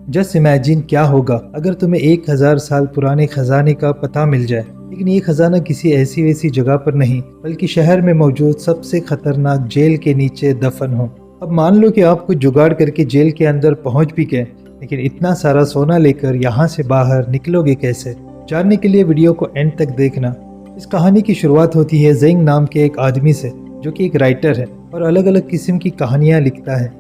Just imagine क्या होगा अगर तुम्हें 1000 साल पुराने खजाने का पता मिल जाए, लेकिन ये खजाना किसी ऐसी वैसी जगह पर नहीं बल्कि शहर में मौजूद सबसे खतरनाक जेल के नीचे दफन हो। अब मान लो कि आप कुछ जुगाड़ करके जेल के अंदर पहुंच भी गए, लेकिन इतना सारा सोना लेकर यहाँ से बाहर निकलोगे कैसे? जानने के लिए वीडियो को एंड तक देखना। इस कहानी की शुरुआत होती है जेंग नाम के एक आदमी से, जो कि एक राइटर है और अलग अलग किस्म की कहानियाँ लिखता है।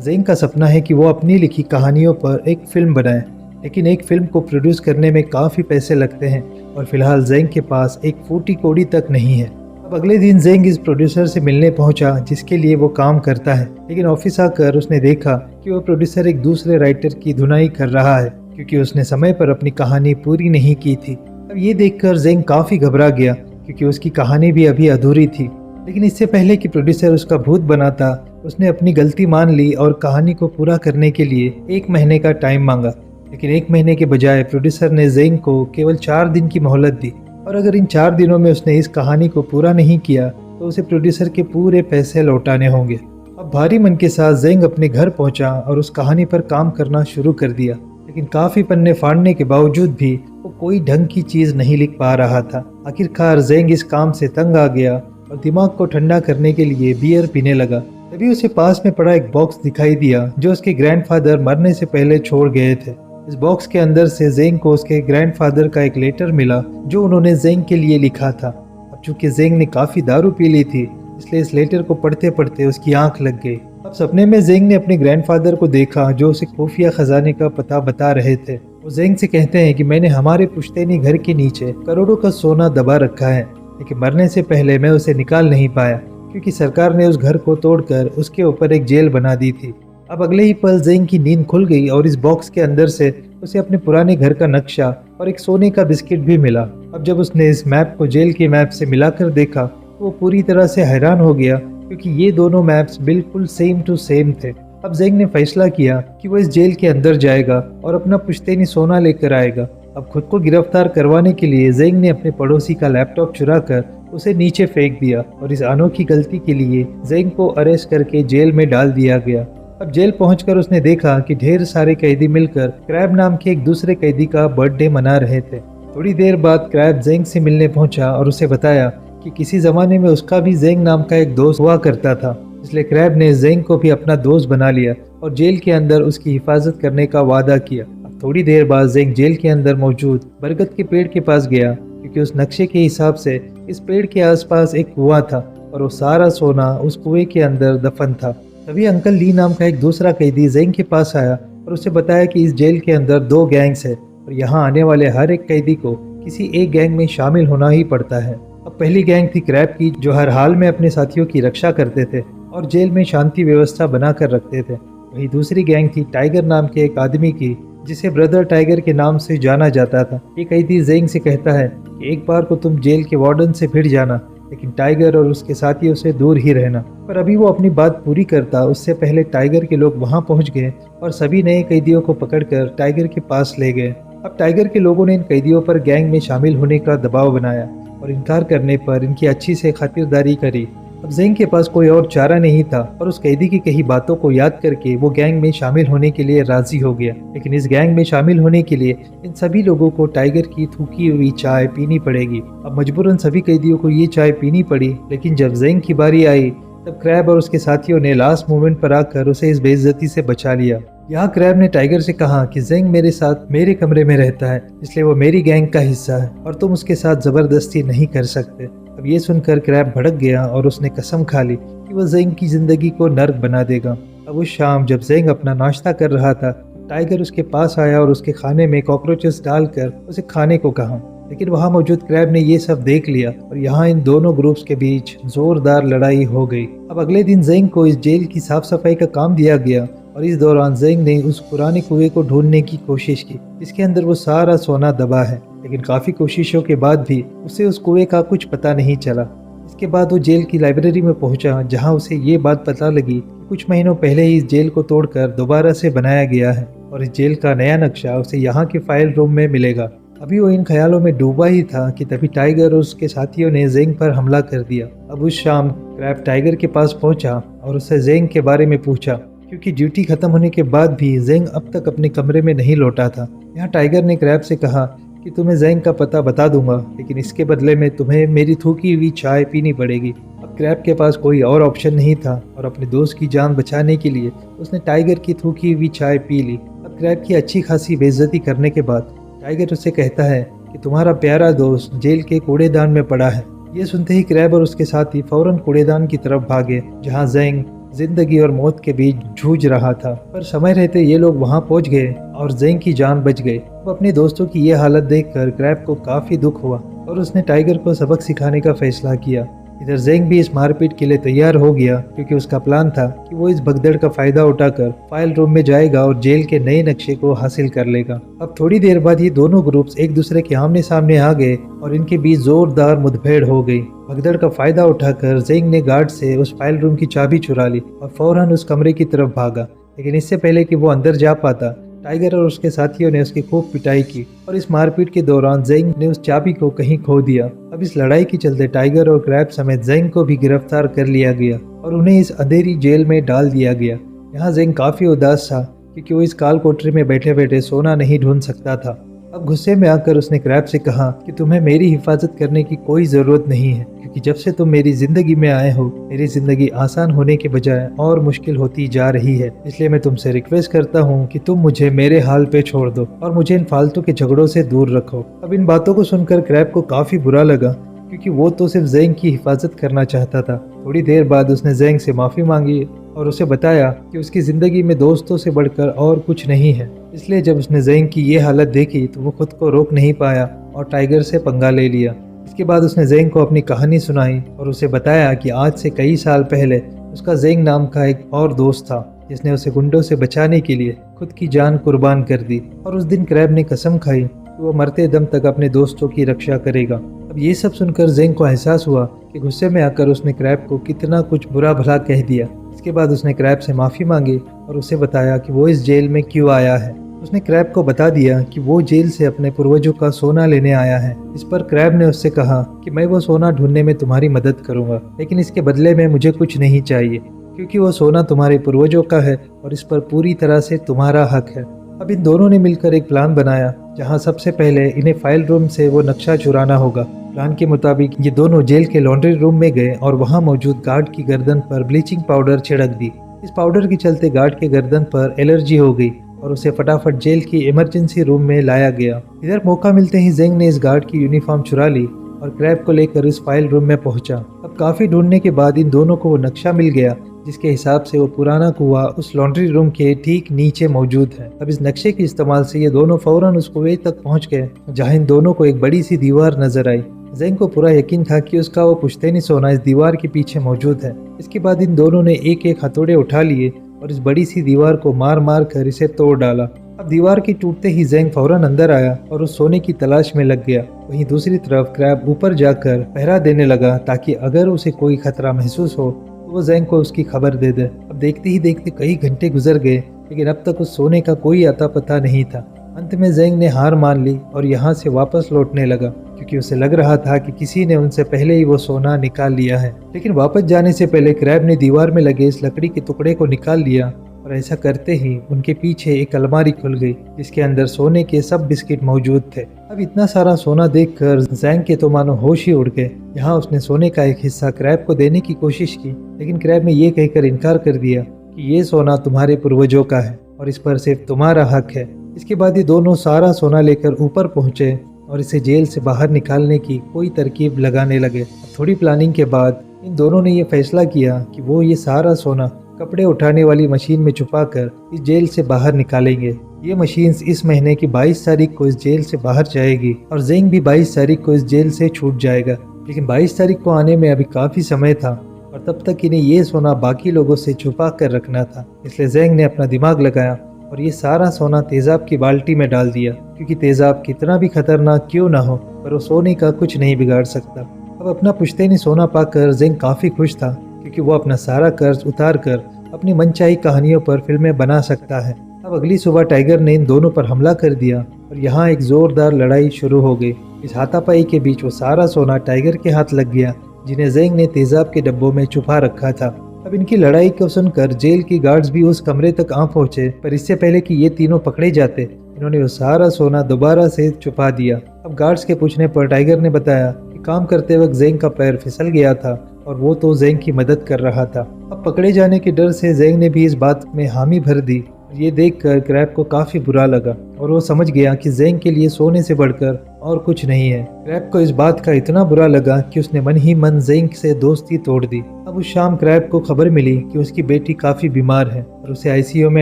जेंग का सपना है कि वो अपनी लिखी कहानियों पर एक फिल्म बनाए, लेकिन एक फिल्म को प्रोड्यूस करने में काफ़ी पैसे लगते हैं और फिलहाल जेंग के पास एक फूटी कौड़ी तक नहीं है। अब अगले दिन जेंग इस प्रोड्यूसर से मिलने पहुंचा जिसके लिए वो काम करता है, लेकिन ऑफिस आकर उसने देखा कि वो प्रोड्यूसर एक दूसरे राइटर की धुनाई कर रहा है क्योंकि उसने समय पर अपनी कहानी पूरी नहीं की थी। अब ये देखकर जेंग काफ़ी घबरा गया क्योंकि उसकी कहानी भी अभी अधूरी थी। लेकिन इससे पहले कि प्रोड्यूसर उसका भूत बनाता, उसने अपनी गलती मान ली और कहानी को पूरा करने के लिए 1 महीने का टाइम मांगा। लेकिन 1 महीने के बजाय प्रोड्यूसर ने जेंग को केवल 4 दिन की मोहलत दी, और अगर इन 4 दिनों में उसने इस कहानी को पूरा नहीं किया तो उसे प्रोड्यूसर के पूरे पैसे लौटाने होंगे। अब भारी मन के साथ जेंग अपने घर पहुंचा और उस कहानी पर काम करना शुरू कर दिया, लेकिन काफ़ी पन्ने फाड़ने के बावजूद भी वो कोई ढंग की चीज़ नहीं लिख पा रहा था। आखिरकार जेंग इस काम से तंग आ गया और दिमाग को ठंडा करने के लिए बियर पीने लगा। तभी उसे पास में पड़ा एक बॉक्स दिखाई दिया जो उसके ग्रैंडफादर मरने से पहले छोड़ गए थे। इस बॉक्स के अंदर से जेंग को उसके ग्रैंडफादर का एक लेटर मिला जो उन्होंने जेंग के लिए लिखा था। अब चूंकि जेंग ने काफ़ी दारू पी ली थी, इसलिए इस लेटर को पढ़ते पढ़ते उसकी आंख लग गई। अब सपने में जेंग ने अपने ग्रैंडफादर को देखा जो उसे खुफिया खजाने का पता बता रहे थे। वो जेंग से कहते हैं कि मैंने हमारे पुश्तैनी घर के नीचे करोड़ों का सोना दबा रखा है, लेकिन मरने से पहले मैं उसे निकाल नहीं पाया क्योंकि सरकार ने उस घर को तोड़कर उसके ऊपर एक जेल बना दी थी। अब अगले ही पल जेंग की नींद खुल गई और इस बॉक्स के अंदर से उसे अपने पुराने घर का नक्शा और एक सोने का बिस्किट भी मिला। अब जब उसने इस मैप को जेल के मैप से मिलाकर देखा तो वो पूरी तरह से हैरान हो गया क्योंकि ये दोनों मैप्स बिल्कुल सेम टू सेम थे। अब जेंग ने फैसला किया कि वो इस जेल के अंदर जाएगा और अपना पुश्तैनी सोना लेकर आएगा। अब खुद को गिरफ्तार करवाने के लिए जेंग ने अपने पड़ोसी का लैपटॉप चुराकर उसे नीचे फेंक दिया और इस अनोखी गलती के लिए जेंग को अरेस्ट करके जेल में डाल दिया गया। अब जेल पहुंचकर उसने देखा कि ढेर सारे कैदी मिलकर क्रैब नाम के एक दूसरे कैदी का बर्थडे मना रहे थे। थोड़ी देर बाद क्रैब जेंग से मिलने पहुंचा और उसे बताया कि किसी जमाने में उसका भी जेंग नाम का एक दोस्त हुआ करता था, इसलिए क्रैब ने जेंग को भी अपना दोस्त बना लिया और जेल के अंदर उसकी हिफाजत करने का वादा किया। थोड़ी देर बाद जेंग जेल के अंदर मौजूद बरगद के पेड़ के पास गया क्योंकि उस नक्शे के हिसाब से इस पेड़ के आसपास एक कुआं था और वो सारा सोना उस कुएं के अंदर दफन था। तभी अंकल ली नाम का एक दूसरा कैदी जेंग के पास आया और उसे बताया कि इस जेल के अंदर 2 गैंग्स है और यहाँ आने वाले हर एक कैदी को किसी एक गैंग में शामिल होना ही पड़ता है। अब पहली गैंग थी क्रैब की, जो हर हाल में अपने साथियों की रक्षा करते थे और जेल में शांति व्यवस्था बना कर रखते थे। वही दूसरी गैंग थी टाइगर नाम के एक आदमी की, जिसे ब्रदर टाइगर के नाम से जाना जाता था। ये कैदी जेंग से कहता है कि एक बार को तुम जेल के वार्डन से भिड़ जाना, लेकिन टाइगर और उसके साथियों से दूर ही रहना। पर अभी वो अपनी बात पूरी करता उससे पहले टाइगर के लोग वहां पहुंच गए और सभी नए कैदियों को पकड़कर टाइगर के पास ले गए। अब टाइगर के लोगों ने इन कैदियों पर गैंग में शामिल होने का दबाव बनाया और इनकार करने पर इनकी अच्छी से खातिरदारी करी। अब जेंग के पास कोई और चारा नहीं था और उस कैदी की कही बातों को याद करके वो गैंग में शामिल होने के लिए राजी हो गया। लेकिन इस गैंग में शामिल होने के लिए इन सभी लोगों को टाइगर की थूकी हुई चाय पीनी पड़ेगी। अब मजबूरन सभी कैदियों को ये चाय पीनी पड़ी, लेकिन जब जेंग की बारी आई तब क्रैब और उसके साथियों ने लास्ट मोमेंट पर आकर उसे इस बेइज्जती से बचा लिया। यहाँ क्रैब ने टाइगर से कहा कि जेंग मेरे साथ मेरे कमरे में रहता है, इसलिए वो मेरी गैंग का हिस्सा है और तुम उसके साथ जबरदस्ती नहीं कर सकते। अब ये सुनकर क्रैब भड़क गया और उसने कसम खा ली कि वह जेंग की जिंदगी को नर्क बना देगा। अब उस शाम जब जेंग अपना नाश्ता कर रहा था, टाइगर उसके पास आया और उसके खाने में कॉकरोचेस डालकर उसे खाने को कहा, लेकिन वहां मौजूद क्रैब ने ये सब देख लिया और यहाँ इन दोनों ग्रुप्स के बीच जोरदार लड़ाई हो गई। अब अगले दिन जेंग को इस जेल की साफ सफाई का काम दिया गया और इस दौरान जेंग ने उस पुराने कुएं को ढूंढने की कोशिश की जिसके अंदर वो सारा सोना दबा है, लेकिन काफ़ी कोशिशों के बाद भी उसे उस कुएं का कुछ पता नहीं चला। इसके बाद वो जेल की लाइब्रेरी में पहुंचा जहां उसे ये बात पता लगी कि कुछ महीनों पहले ही इस जेल को तोड़कर दोबारा से बनाया गया है और इस जेल का नया नक्शा उसे यहाँ के फाइल रूम में मिलेगा। अभी वो इन ख्यालों में डूबा ही था कि तभी टाइगर और उसके साथियों ने जेंग पर हमला कर दिया। अब उस शाम क्रैब टाइगर के पास पहुंचा और उससे जेंग के बारे में पूछा क्योंकि ड्यूटी खत्म होने के बाद भी जेंग अब तक अपने कमरे में नहीं लौटा था। यहाँ टाइगर ने क्रैब से कहा कि तुम्हें जेंग का पता बता दूंगा, लेकिन इसके बदले में तुम्हें मेरी थूकी हुई चाय पीनी पड़ेगी। अब क्रैब के पास कोई और ऑप्शन नहीं था और अपने दोस्त की जान बचाने के लिए उसने टाइगर की थूकी हुई चाय पी ली। अब क्रैब की अच्छी खासी बेइज्जती करने के बाद टाइगर उससे कहता है कि तुम्हारा प्यारा दोस्त जेल के कूड़ेदान में पड़ा है। ये सुनते ही क्रैब और उसके साथी फौरन कूड़ेदान की तरफ भागे, जहाँ जेंग जिंदगी और मौत के बीच जूझ रहा था। पर समय रहते ये लोग वहां पहुंच गए और जेंग की जान बच गई। अब अपने दोस्तों की ये हालत देखकर क्रैब को काफी दुख हुआ और उसने टाइगर को सबक सिखाने का फैसला किया। इधर जेंग भी इस मारपीट के लिए तैयार हो गया, क्योंकि उसका प्लान था कि वो इस भगदड़ का फायदा उठाकर फाइल रूम में जाएगा और जेल के नए नक्शे को हासिल कर लेगा। अब थोड़ी देर बाद ये दोनों ग्रुप्स एक दूसरे के आमने सामने आ गए और इनके बीच जोरदार मुठभेड़ हो गई। भगदड़ का फायदा उठाकर जेंग ने गार्ड से उस फाइल रूम की चाबी चुरा ली और फौरन उस कमरे की तरफ भागा। लेकिन इससे पहले कि वो अंदर जा पाता, टाइगर और उसके साथियों ने उसकी खूब पिटाई की और इस मारपीट के दौरान जेंग ने उस चाबी को कहीं खो दिया। अब इस लड़ाई के चलते टाइगर और क्रैब समेत जेंग को भी गिरफ्तार कर लिया गया और उन्हें इस अंधेरी जेल में डाल दिया गया। यहाँ जेंग काफी उदास था, क्योंकि वो इस काल कोठरी में बैठे बैठे सोना नहीं ढूंढ सकता था। अब गुस्से में आकर उसने क्रैब से कहा कि तुम्हें मेरी हिफाजत करने की कोई जरूरत नहीं है, क्योंकि जब से तुम मेरी जिंदगी में आए हो मेरी जिंदगी आसान होने के बजाय और मुश्किल होती जा रही है। इसलिए मैं तुमसे रिक्वेस्ट करता हूँ कि तुम मुझे मेरे हाल पे छोड़ दो और मुझे इन फालतू के झगड़ों से दूर रखो। अब इन बातों को सुनकर क्रैब को काफी बुरा लगा, क्योंकि वो तो सिर्फ जेंग की हिफाजत करना चाहता था। थोड़ी देर बाद उसने जेंग से माफी मांगी और उसे बताया कि उसकी जिंदगी में दोस्तों से बढ़कर और कुछ नहीं है। इसलिए जब उसने जेंग की ये हालत देखी तो वो खुद को रोक नहीं पाया और टाइगर से पंगा ले लिया। इसके बाद उसने जेंग को अपनी कहानी सुनाई और उसे बताया कि आज से कई साल पहले उसका जेंग नाम का एक और दोस्त था, जिसने उसे गुंडों से बचाने के लिए खुद की जान कुर्बान कर दी। और उस दिन क्रैब ने कसम खाई कि वो मरते दम तक अपने दोस्तों की रक्षा करेगा। अब ये सब सुनकर जेंग को एहसास हुआ कि गुस्से में आकर उसने क्रैब को कितना कुछ बुरा भला कह दिया। इसके बाद उसने क्रैब से माफ़ी मांगी और उसे बताया कि वो इस जेल में क्यों आया है। उसने क्रैब को बता दिया कि वो जेल से अपने पूर्वजों का सोना लेने आया है। इस पर क्रैब ने उससे कहा कि मैं वो सोना ढूंढने में तुम्हारी मदद करूंगा, लेकिन इसके बदले में मुझे कुछ नहीं चाहिए, क्योंकि वो सोना तुम्हारे पूर्वजों का है और इस पर पूरी तरह से तुम्हारा हक है। अब इन दोनों ने मिलकर एक प्लान बनाया, जहां सबसे पहले इन्हें फाइल रूम से वो नक्शा चुराना होगा। प्लान के मुताबिक ये दोनों जेल के लॉन्ड्री रूम में गए और वहां मौजूद गार्ड की गर्दन पर ब्लीचिंग पाउडर छिड़क दी। इस पाउडर के चलते गार्ड के गर्दन पर एलर्जी हो गई और उसे फटाफट जेल की इमरजेंसी रूम में लाया गया। इधर मौका मिलते ही जेंग ने इस गार्ड की यूनिफॉर्म चुरा ली और क्रैब को लेकर इस फाइल रूम में पहुंचा। अब काफी ढूंढने के बाद इन दोनों को वो नक्शा मिल गया, जिसके हिसाब से वो पुराना कुआं उस लॉन्ड्री रूम के ठीक नीचे मौजूद है। अब इस नक्शे के इस्तेमाल से ये दोनों फौरन उस कुएं तक पहुंच गए, जहां इन दोनों को एक बड़ी सी दीवार नजर आई। जेंग को पूरा यकीन था कि उसका वो पुश्तैनी सोना इस दीवार के पीछे मौजूद है। इसके बाद इन दोनों ने एक एक हथौड़े उठा लिए और इस बड़ी सी दीवार को मार मार कर इसे तोड़ डाला। अब दीवार के टूटते ही जेंग फौरन अंदर आया और उस सोने की तलाश में लग गया। वहीं दूसरी तरफ क्रैब ऊपर जाकर पहरा देने लगा, ताकि अगर उसे कोई खतरा महसूस हो तो वो जेंग को उसकी खबर दे दे। अब देखते ही देखते कई घंटे गुजर गए, लेकिन अब तक उस सोने का कोई अता पता नहीं था। अंत में जेंग ने हार मान ली और यहाँ से वापस लौटने लगा, क्योंकि उसे लग रहा था कि किसी ने उनसे पहले ही वो सोना निकाल लिया है। लेकिन वापस जाने से पहले क्रैब ने दीवार में लगे इस लकड़ी के टुकड़े को निकाल लिया और ऐसा करते ही उनके पीछे एक अलमारी खुल गई, जिसके अंदर सोने के सब बिस्किट मौजूद थे। अब इतना सारा सोना देखकर जेंग के तो मानो होश ही उड़ गए। यहाँ उसने सोने का एक हिस्सा क्रैब को देने की कोशिश की, लेकिन क्रैब ने ये कहकर इनकार कर दिया कि ये सोना तुम्हारे पूर्वजों का है और इस पर सिर्फ तुम्हारा हक है। इसके बाद ये दोनों सारा सोना लेकर ऊपर पहुंचे और इसे जेल से बाहर निकालने की कोई तरकीब लगाने लगे। थोड़ी प्लानिंग के बाद इन दोनों ने ये फैसला किया कि वो ये सारा सोना कपड़े उठाने वाली मशीन में छुपाकर इस जेल से बाहर निकालेंगे। ये मशीन इस महीने की 22 तारीख को इस जेल से बाहर जाएगी और जेंग भी 22 तारीख को इस जेल से छूट जाएगा। लेकिन 22 तारीख को आने में अभी काफी समय था और तब तक इन्हें ये सोना बाकी लोगों से छुपा कर रखना था। इसलिए जेंग ने अपना दिमाग लगाया और ये सारा सोना तेजाब की बाल्टी में डाल दिया, क्योंकि तेजाब कितना भी खतरनाक क्यों ना हो, पर वो सोने का कुछ नहीं बिगाड़ सकता। अब अपना पुश्तैनी सोना पाकर जेंग काफी खुश था, क्योंकि वो अपना सारा कर्ज उतार कर अपनी मनचाही कहानियों पर फिल्में बना सकता है। अब अगली सुबह टाइगर ने इन दोनों पर हमला कर दिया और यहाँ एक जोरदार लड़ाई शुरू हो गई। इस हाथापाई के बीच वो सारा सोना टाइगर के हाथ लग गया, जिन्हें जेंग ने तेजाब के डब्बों में छुपा रखा था। अब इनकी लड़ाई को सुनकर जेल के गार्ड्स भी उस कमरे तक आ पहुंचे, पर इससे पहले कि ये तीनों पकड़े जाते इन्होंने वो सारा सोना दोबारा से छुपा दिया। अब गार्ड्स के पूछने पर टाइगर ने बताया कि काम करते वक्त जेंग का पैर फिसल गया था और वो तो जेंग की मदद कर रहा था। अब पकड़े जाने के डर से जेंग ने भी इस बात में हामी भर दी। ये देखकर क्रैब को काफी बुरा लगा और वो समझ गया कि जेंग के लिए सोने से बढ़कर और कुछ नहीं है। क्रैब को इस बात का इतना बुरा लगा कि उसने मन ही मन जेंग से दोस्ती तोड़ दी। अब उस शाम क्रैब को खबर मिली कि उसकी बेटी काफी बीमार है और उसे आईसीयू में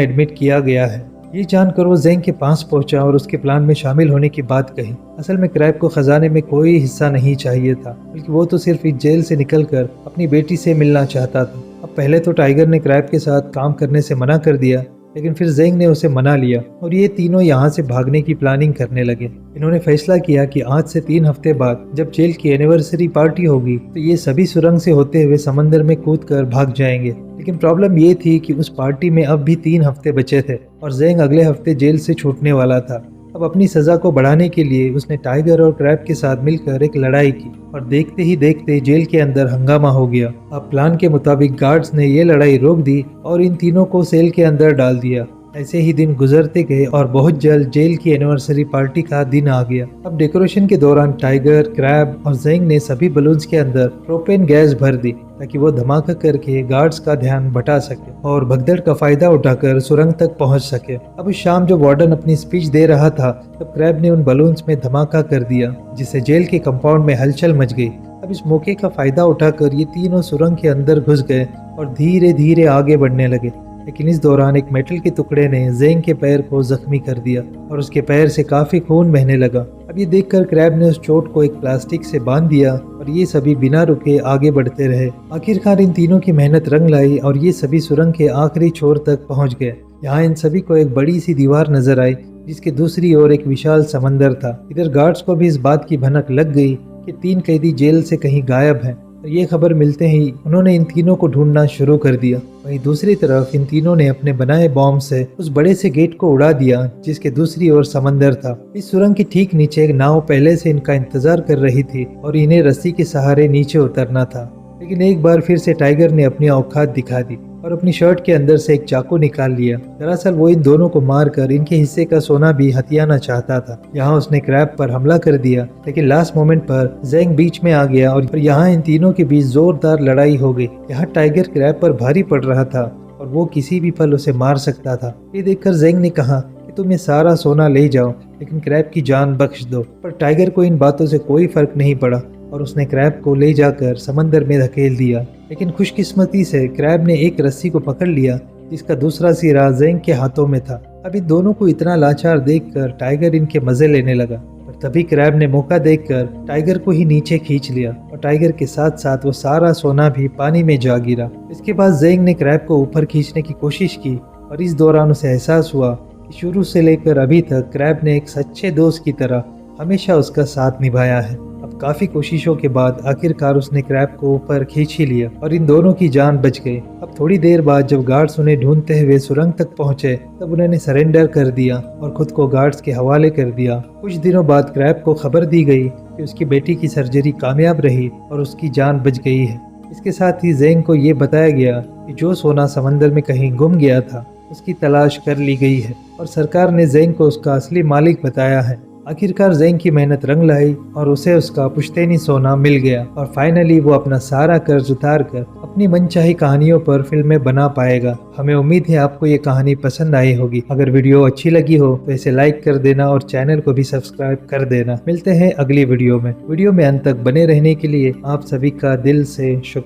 एडमिट किया गया है। ये जानकर वो जेंग के पास पहुंचा और उसके प्लान में शामिल होने की बात कही। असल में क्रैब को खजाने में कोई हिस्सा नहीं चाहिए था, बल्कि वो तो सिर्फ इस जेल से निकलकर अपनी बेटी से मिलना चाहता था। अब पहले तो टाइगर ने क्रैब के साथ काम करने से मना कर दिया, लेकिन फिर जेंग ने उसे मना लिया और ये तीनों यहाँ से भागने की प्लानिंग करने लगे। इन्होंने फैसला किया कि आज से 3 हफ्ते बाद जब जेल की एनिवर्सरी पार्टी होगी तो ये सभी सुरंग से होते हुए समंदर में कूदकर भाग जाएंगे। लेकिन प्रॉब्लम ये थी कि उस पार्टी में अब भी 3 हफ्ते बचे थे और जेंग अगले हफ्ते जेल से छूटने वाला था। अब अपनी सजा को बढ़ाने के लिए उसने टाइगर और क्रैब के साथ मिलकर एक लड़ाई की और देखते ही देखते जेल के अंदर हंगामा हो गया। अब प्लान के मुताबिक गार्ड्स ने ये लड़ाई रोक दी और इन तीनों को सेल के अंदर डाल दिया। ऐसे ही दिन गुजरते गए और बहुत जल्द जेल की एनिवर्सरी पार्टी का दिन आ गया। अब डेकोरेशन के दौरान टाइगर, क्रैब और जेंग ने सभी बलून्स के अंदर प्रोपेन गैस भर दी ताकि वो धमाका करके गार्ड्स का ध्यान बटा सके और भगदड़ का फायदा उठाकर सुरंग तक पहुंच सके। अब उस शाम जब वार्डन अपनी स्पीच दे रहा था तब क्रैब ने उन बलून्स में धमाका कर दिया, जिससे जेल के कंपाउंड में हलचल मच गई। अब इस मौके का फायदा उठाकर ये तीनों सुरंग के अंदर घुस गए और धीरे धीरे आगे बढ़ने लगे। लेकिन इस दौरान एक मेटल के टुकड़े ने जेंग के पैर को जख्मी कर दिया और उसके पैर से काफी खून बहने लगा। अब ये देखकर क्रैब ने उस चोट को एक प्लास्टिक से बांध दिया और ये सभी बिना रुके आगे बढ़ते रहे। आखिरकार इन तीनों की मेहनत रंग लाई और ये सभी सुरंग के आखिरी छोर तक पहुंच गए। यहाँ इन सभी को एक बड़ी सी दीवार नजर आई जिसके दूसरी ओर एक विशाल समंदर था। इधर गार्ड्स को भी इस बात की भनक लग गई कि 3 कैदी जेल से कहीं गायब हैं। ये खबर मिलते ही उन्होंने इन तीनों को ढूंढना शुरू कर दिया। वहीं दूसरी तरफ इन तीनों ने अपने बनाए बॉम्ब से उस बड़े से गेट को उड़ा दिया जिसके दूसरी ओर समंदर था। इस सुरंग के ठीक नीचे एक नाव पहले से इनका इंतजार कर रही थी और इन्हें रस्सी के सहारे नीचे उतरना था। लेकिन एक बार फिर से टाइगर ने अपनी औकात दिखा दी और अपनी शर्ट के अंदर से एक चाकू निकाल लिया। दरअसल वो इन दोनों को मारकर इनके हिस्से का सोना भी हथियाना चाहता था। यहाँ उसने क्रैब पर हमला कर दिया, लेकिन लास्ट मोमेंट पर जेंग बीच में आ गया और यहाँ इन तीनों के बीच जोरदार लड़ाई हो गई। यहाँ टाइगर क्रैब पर भारी पड़ रहा था और वो किसी भी पल उसे मार सकता था। ये देखकर जेंग ने कहा कि तुम ये सारा सोना ले जाओ, लेकिन क्रैब की जान बख्श दो। पर टाइगर को इन बातों से कोई फर्क नहीं पड़ा और उसने क्रैब को ले जाकर समंदर में धकेल दिया। लेकिन खुशकिस्मती से क्रैब ने एक रस्सी को पकड़ लिया जिसका दूसरा सिरा जेंग के हाथों में था। अब इन दोनों को इतना लाचार देखकर टाइगर इनके मजे लेने लगा और तभी क्रैब ने मौका देखकर टाइगर को ही नीचे खींच लिया और टाइगर के साथ साथ वो सारा सोना भी पानी में जा गिरा। इसके बाद जेंग ने क्रैब को ऊपर खींचने की कोशिश की और इस दौरान उसे एहसास हुआ कि शुरू से लेकर अभी तक क्रैब ने एक सच्चे दोस्त की तरह हमेशा उसका साथ निभाया है। अब काफी कोशिशों के बाद आखिरकार उसने क्रैब को ऊपर खींच ही लिया और इन दोनों की जान बच गई। अब थोड़ी देर बाद जब गार्ड्स उन्हें ढूंढते हुए सुरंग तक पहुंचे तब उन्होंने सरेंडर कर दिया और खुद को गार्ड्स के हवाले कर दिया। कुछ दिनों बाद क्रैब को खबर दी गई कि उसकी बेटी की सर्जरी कामयाब रही और उसकी जान बच गई है। इसके साथ ही जेंग को ये बताया गया कि जो सोना समंदर में कहीं गुम गया था उसकी तलाश कर ली गई है और सरकार ने जेंग को उसका असली मालिक बताया है। आखिरकार जेंग की मेहनत रंग लाई और उसे उसका पुश्तैनी सोना मिल गया और फाइनली वो अपना सारा कर्ज उतार कर अपनी मनचाही कहानियों पर फिल्में बना पाएगा। हमें उम्मीद है आपको ये कहानी पसंद आई होगी। अगर वीडियो अच्छी लगी हो तो इसे लाइक कर देना और चैनल को भी सब्सक्राइब कर देना। मिलते हैं अगली वीडियो में। वीडियो में अंत तक बने रहने के लिए आप सभी का दिल से शुक्रिया।